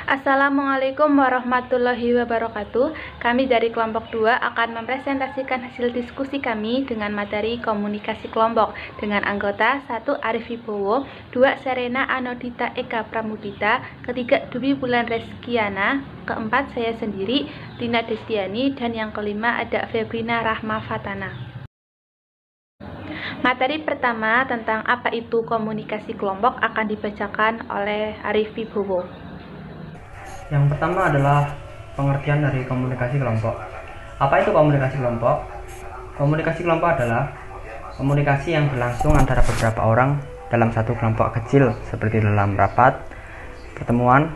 Assalamualaikum warahmatullahi wabarakatuh. Kami dari kelompok 2 akan mempresentasikan hasil diskusi kami dengan materi komunikasi kelompok dengan anggota 1. Arif Wibowo, 2. Serena Anodita Eka Pramudita, ketiga Dwi Bulan Reskiana, keempat saya sendiri Lina Destiani, dan yang kelima ada Febrina Rahma Fatana. Materi pertama tentang apa itu komunikasi kelompok akan dibacakan oleh Arif Wibowo. Yang pertama adalah pengertian dari komunikasi kelompok. Apa itu komunikasi kelompok? Komunikasi kelompok adalah komunikasi yang berlangsung antara beberapa orang dalam satu kelompok kecil seperti dalam rapat, pertemuan,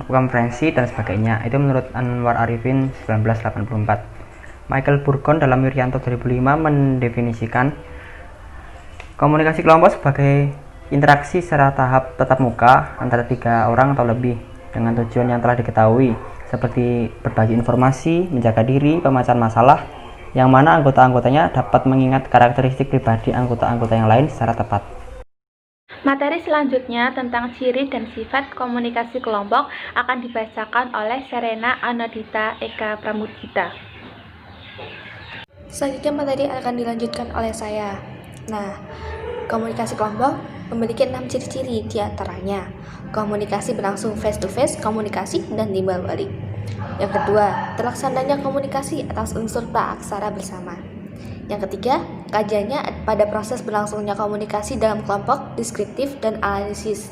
konferensi, dan sebagainya. Itu menurut Anwar Arifin 1984. Michael Burgon dalam Wirianto 2005 mendefinisikan komunikasi kelompok sebagai interaksi secara tahap tatap muka antara 3 orang atau lebih dengan tujuan yang telah diketahui, seperti berbagi informasi, menjaga diri, pemecahan masalah, yang mana anggota-anggotanya dapat mengingat karakteristik pribadi anggota-anggota yang lain secara tepat. Materi selanjutnya tentang ciri dan sifat komunikasi kelompok akan dibacakan oleh Serena Anodita Eka Pramudita. Selanjutnya materi akan dilanjutkan oleh saya. Nah, komunikasi kelompok memiliki 6 ciri-ciri, diantaranya komunikasi berlangsung face-to-face, komunikasi, dan timbal balik. Yang kedua, terlaksananya komunikasi atas unsur praaksara bersama. Yang ketiga, kajiannya pada proses berlangsungnya komunikasi dalam kelompok, deskriptif, dan analisis.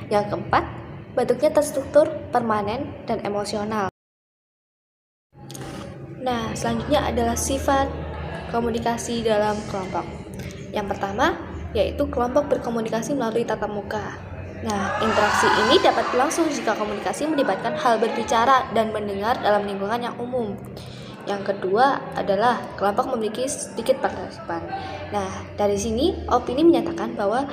Yang keempat, bentuknya terstruktur, permanen, dan emosional. Nah, selanjutnya adalah sifat komunikasi dalam kelompok. Yang pertama, yaitu kelompok berkomunikasi melalui tatap muka. Nah, interaksi ini dapat berlangsung jika komunikasi melibatkan hal berbicara dan mendengar dalam lingkungan yang umum. Yang kedua adalah kelompok memiliki sedikit partisipan. Nah, dari sini opini menyatakan bahwa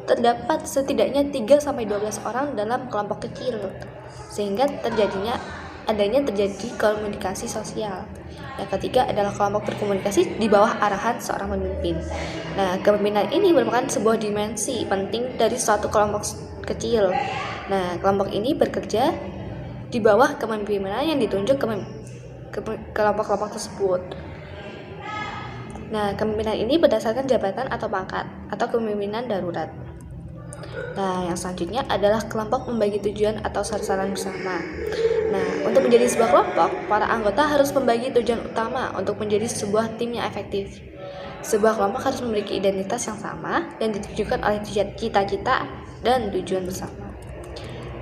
terdapat setidaknya 3-12 orang dalam kelompok kecil, sehingga adanya terjadi komunikasi sosial. Yang ketiga adalah kelompok berkomunikasi di bawah arahan seorang pemimpin. Nah, kepemimpinan ini merupakan sebuah dimensi penting dari suatu kelompok kecil. Nah, kelompok ini bekerja di bawah kepemimpinan yang ditunjuk kelompok-kelompok tersebut. Nah, kepemimpinan ini berdasarkan jabatan atau pangkat atau kepemimpinan darurat. Nah, yang selanjutnya adalah kelompok membagi tujuan atau sasaran bersama. Nah, untuk menjadi sebuah kelompok, para anggota harus membagi tujuan utama untuk menjadi sebuah tim yang efektif. Sebuah kelompok harus memiliki identitas yang sama dan ditujukan oleh cita-cita dan tujuan bersama.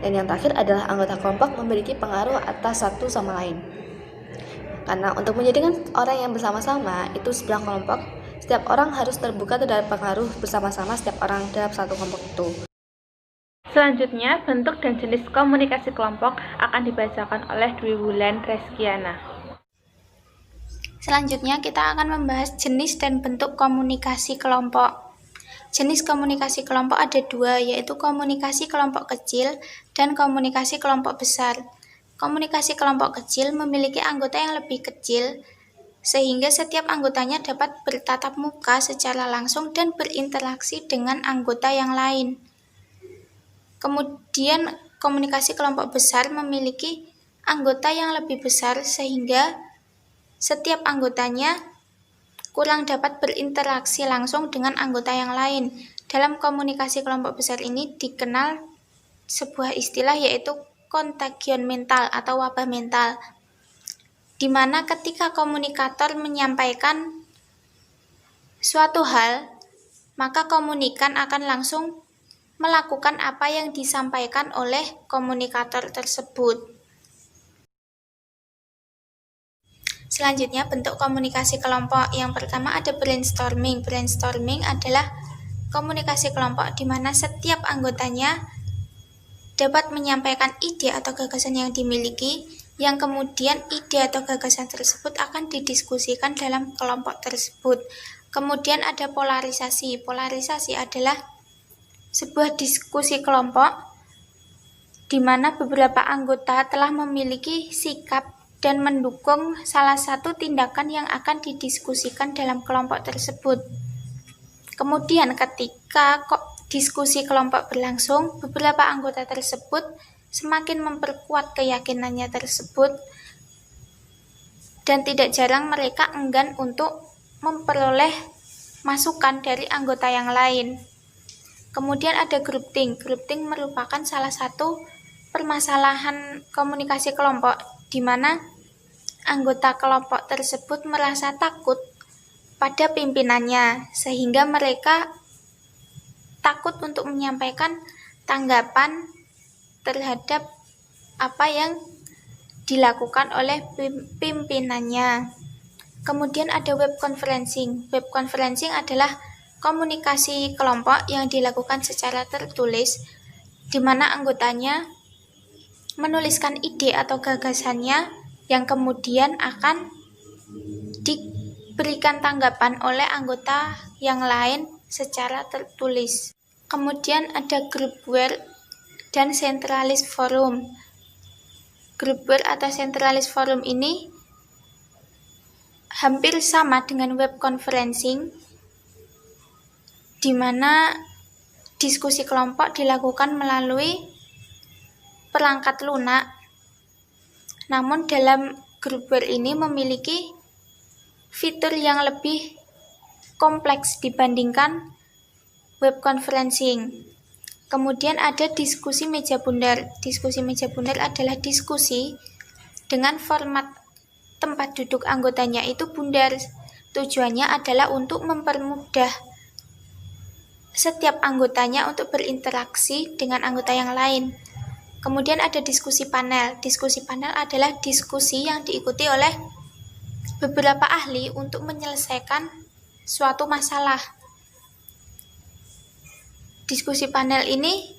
Dan yang terakhir adalah anggota kelompok memiliki pengaruh atas satu sama lain. Karena untuk menjadikan orang yang bersama-sama itu sebuah kelompok, setiap orang harus terbuka terhadap pengaruh bersama-sama setiap orang dalam satu kelompok itu. Selanjutnya, bentuk dan jenis komunikasi kelompok akan dibacakan oleh Dwi Bulan Reskiana. Selanjutnya, kita akan membahas jenis dan bentuk komunikasi kelompok. Jenis komunikasi kelompok ada 2, yaitu komunikasi kelompok kecil dan komunikasi kelompok besar. Komunikasi kelompok kecil memiliki anggota yang lebih kecil, sehingga setiap anggotanya dapat bertatap muka secara langsung dan berinteraksi dengan anggota yang lain. Kemudian komunikasi kelompok besar memiliki anggota yang lebih besar sehingga setiap anggotanya kurang dapat berinteraksi langsung dengan anggota yang lain. Dalam komunikasi kelompok besar ini dikenal sebuah istilah yaitu kontagion mental atau wabah mental, di mana ketika komunikator menyampaikan suatu hal, maka komunikan akan langsung melakukan apa yang disampaikan oleh komunikator tersebut. Selanjutnya, bentuk komunikasi kelompok. Yang pertama ada brainstorming. Brainstorming adalah komunikasi kelompok di mana setiap anggotanya dapat menyampaikan ide atau gagasan yang dimiliki, yang kemudian ide atau gagasan tersebut akan didiskusikan dalam kelompok tersebut. Kemudian ada polarisasi. Polarisasi adalah sebuah diskusi kelompok di mana beberapa anggota telah memiliki sikap dan mendukung salah satu tindakan yang akan didiskusikan dalam kelompok tersebut. Kemudian ketika diskusi kelompok berlangsung, beberapa anggota tersebut semakin memperkuat keyakinannya tersebut, dan tidak jarang mereka enggan untuk memperoleh masukan dari anggota yang lain. Kemudian ada groupthink. Groupthink merupakan salah satu permasalahan komunikasi kelompok di mana anggota kelompok tersebut merasa takut pada pimpinannya, sehingga mereka takut untuk menyampaikan tanggapan terhadap apa yang dilakukan oleh pimpinannya. Kemudian ada web conferencing. Web conferencing adalah komunikasi kelompok yang dilakukan secara tertulis, di mana anggotanya menuliskan ide atau gagasannya yang kemudian akan diberikan tanggapan oleh anggota yang lain secara tertulis. Kemudian ada groupware dan centralist forum. Groupware atau centralist forum ini hampir sama dengan web conferencing, di mana diskusi kelompok dilakukan melalui perangkat lunak. Namun dalam groupware ini memiliki fitur yang lebih kompleks dibandingkan web conferencing. Kemudian ada diskusi meja bundar. Diskusi meja bundar adalah diskusi dengan format tempat duduk anggotanya itu bundar. Tujuannya adalah untuk mempermudah setiap anggotanya untuk berinteraksi dengan anggota yang lain. Kemudian ada diskusi panel. Diskusi panel adalah diskusi yang diikuti oleh beberapa ahli untuk menyelesaikan suatu masalah. Diskusi panel ini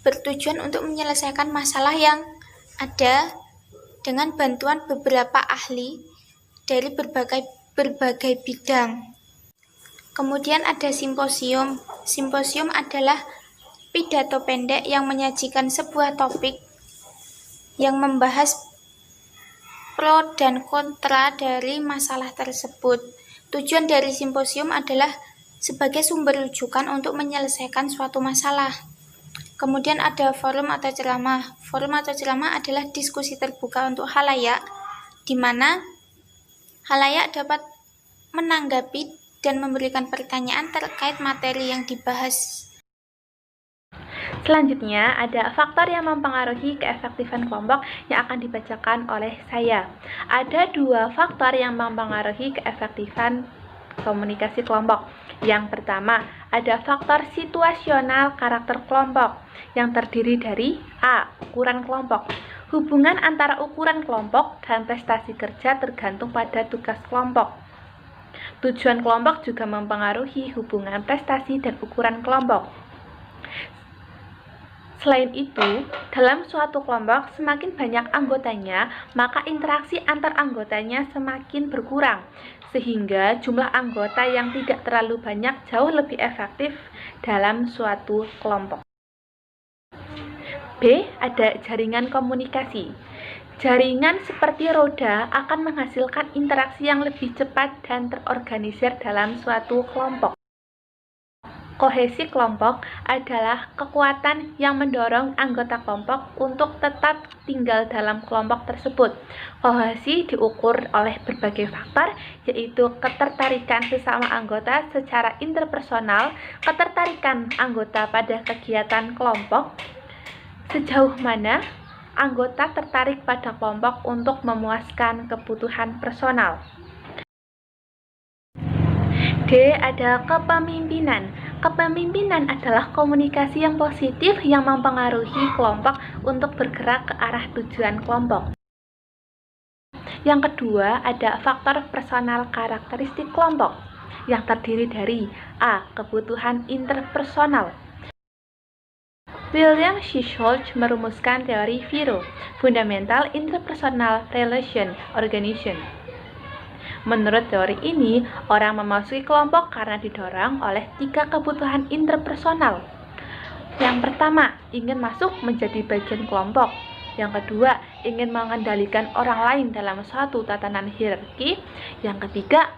bertujuan untuk menyelesaikan masalah yang ada dengan bantuan beberapa ahli dari berbagai bidang. Kemudian ada simposium. Simposium adalah pidato pendek yang menyajikan sebuah topik yang membahas pro dan kontra dari masalah tersebut. Tujuan dari simposium adalah sebagai sumber rujukan untuk menyelesaikan suatu masalah. Kemudian ada forum atau ceramah. Forum atau ceramah adalah diskusi terbuka untuk khalayak, di mana khalayak dapat menanggapi dan memberikan pertanyaan terkait materi yang dibahas. Selanjutnya, ada faktor yang mempengaruhi keefektifan kelompok yang akan dibacakan oleh saya. Ada 2 faktor yang mempengaruhi keefektifan komunikasi kelompok. Yang pertama, ada faktor situasional karakter kelompok yang terdiri dari A. Ukuran kelompok. Hubungan antara ukuran kelompok dan prestasi kerja tergantung pada tugas kelompok. Tujuan kelompok juga mempengaruhi hubungan prestasi dan ukuran kelompok. Selain itu, dalam suatu kelompok semakin banyak anggotanya, maka interaksi antar anggotanya semakin berkurang, sehingga jumlah anggota yang tidak terlalu banyak jauh lebih efektif dalam suatu kelompok. B. Ada jaringan komunikasi. Jaringan seperti roda akan menghasilkan interaksi yang lebih cepat dan terorganisir dalam suatu kelompok. Kohesi kelompok adalah kekuatan yang mendorong anggota kelompok untuk tetap tinggal dalam kelompok tersebut. Kohesi diukur oleh berbagai faktor, yaitu ketertarikan sesama anggota secara interpersonal, ketertarikan anggota pada kegiatan kelompok, sejauh mana anggota tertarik pada kelompok untuk memuaskan kebutuhan personal. D. Ada kepemimpinan. Kepemimpinan adalah komunikasi yang positif yang mempengaruhi kelompok untuk bergerak ke arah tujuan kelompok. Yang kedua, ada faktor personal karakteristik kelompok yang terdiri dari A. Kebutuhan interpersonal. William Shishole merumuskan teori FIRO, Fundamental Interpersonal Relation Organization. Menurut teori ini, orang memasuki kelompok karena didorong oleh 3 kebutuhan interpersonal. Yang pertama, ingin masuk menjadi bagian kelompok. Yang kedua, ingin mengendalikan orang lain dalam suatu tatanan hierarki. Yang ketiga,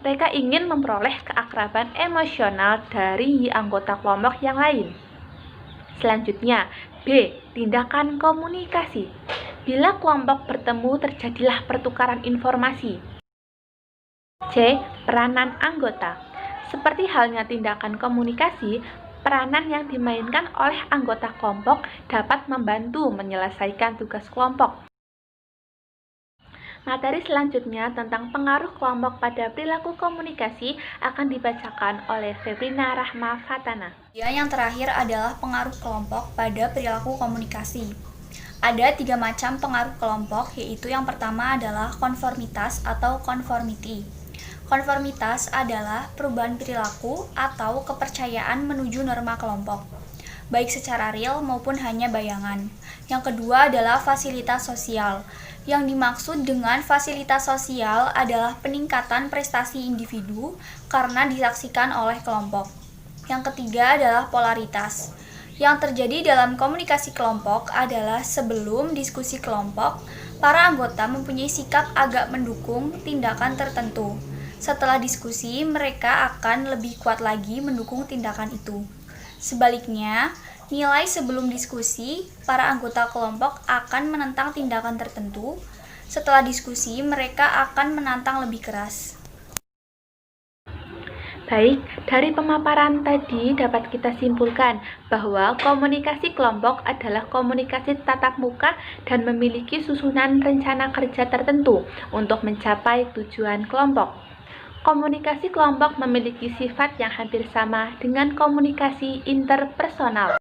mereka ingin memperoleh keakraban emosional dari anggota kelompok yang lain. Selanjutnya, B. Tindakan komunikasi. Bila kelompok bertemu, terjadilah pertukaran informasi. C. Peranan anggota. Seperti halnya tindakan komunikasi, peranan yang dimainkan oleh anggota kelompok dapat membantu menyelesaikan tugas kelompok. Materi selanjutnya tentang pengaruh kelompok pada perilaku komunikasi akan dibacakan oleh Febrina Rahma Fatana. Yang terakhir adalah pengaruh kelompok pada perilaku komunikasi. Ada 3 macam pengaruh kelompok, yaitu yang pertama adalah konformitas atau conformity. Konformitas adalah perubahan perilaku atau kepercayaan menuju norma kelompok, baik secara real maupun hanya bayangan. Yang kedua adalah fasilitas sosial. Yang dimaksud dengan fasilitas sosial adalah peningkatan prestasi individu karena disaksikan oleh kelompok. Yang ketiga adalah polaritas. Yang terjadi dalam komunikasi kelompok adalah sebelum diskusi kelompok, para anggota mempunyai sikap agak mendukung tindakan tertentu. Setelah diskusi, mereka akan lebih kuat lagi mendukung tindakan itu. Sebaliknya, nilai sebelum diskusi, para anggota kelompok akan menentang tindakan tertentu. Setelah diskusi, mereka akan menantang lebih keras. Baik, dari pemaparan tadi dapat kita simpulkan bahwa komunikasi kelompok adalah komunikasi tatap muka dan memiliki susunan rencana kerja tertentu untuk mencapai tujuan kelompok. Komunikasi kelompok memiliki sifat yang hampir sama dengan komunikasi interpersonal.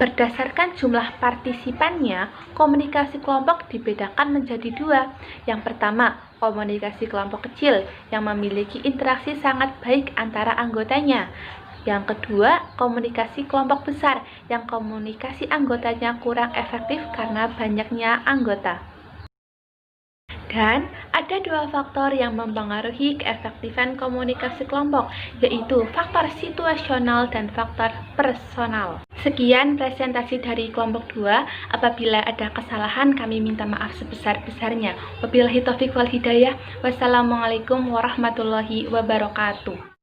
Berdasarkan jumlah partisipannya, komunikasi kelompok dibedakan menjadi 2. Yang pertama, komunikasi kelompok kecil yang memiliki interaksi sangat baik antara anggotanya. Yang kedua, komunikasi kelompok besar yang komunikasi anggotanya kurang efektif karena banyaknya anggota. Dan ada 2 faktor yang mempengaruhi keefektifan komunikasi kelompok, yaitu faktor situasional dan faktor personal. Sekian presentasi dari kelompok 2. Apabila ada kesalahan, kami minta maaf sebesar-besarnya. Wabillahi taufiq wal hidayah. Wassalamualaikum warahmatullahi wabarakatuh.